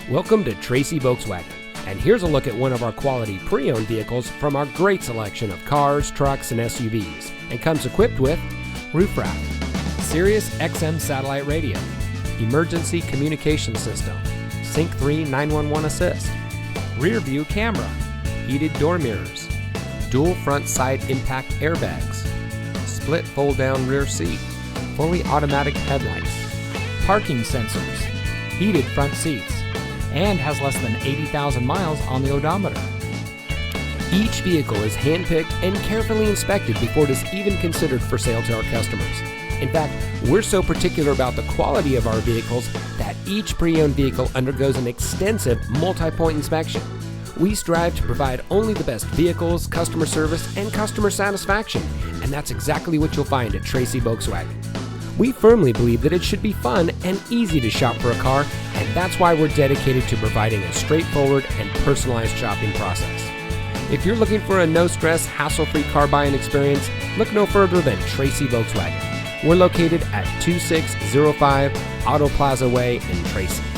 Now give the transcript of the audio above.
Welcome to Tracy Volkswagen, and here's a look at one of our quality pre-owned vehicles from our great selection of cars, trucks, and SUVs, and comes equipped with roof rack, Sirius XM satellite radio, emergency communication system, Sync 3 911 assist, rear view camera, heated door mirrors, dual front side impact airbags, split fold down rear seat, fully automatic headlights, parking sensors, heated front seats, and has less than 80,000 miles on the odometer. Each vehicle is handpicked and carefully inspected before it is even considered for sale to our customers. In fact, we're so particular about the quality of our vehicles that each pre-owned vehicle undergoes an extensive multi-point inspection. We strive to provide only the best vehicles, customer service, and customer satisfaction, and that's exactly what you'll find at Tracy Volkswagen. We firmly believe that it should be fun and easy to shop for a car, and that's why we're dedicated to providing a straightforward and personalized shopping process. If you're looking for a no-stress, hassle-free car buying experience, look no further than Tracy Volkswagen. We're located at 2605 Auto Plaza Way in Tracy.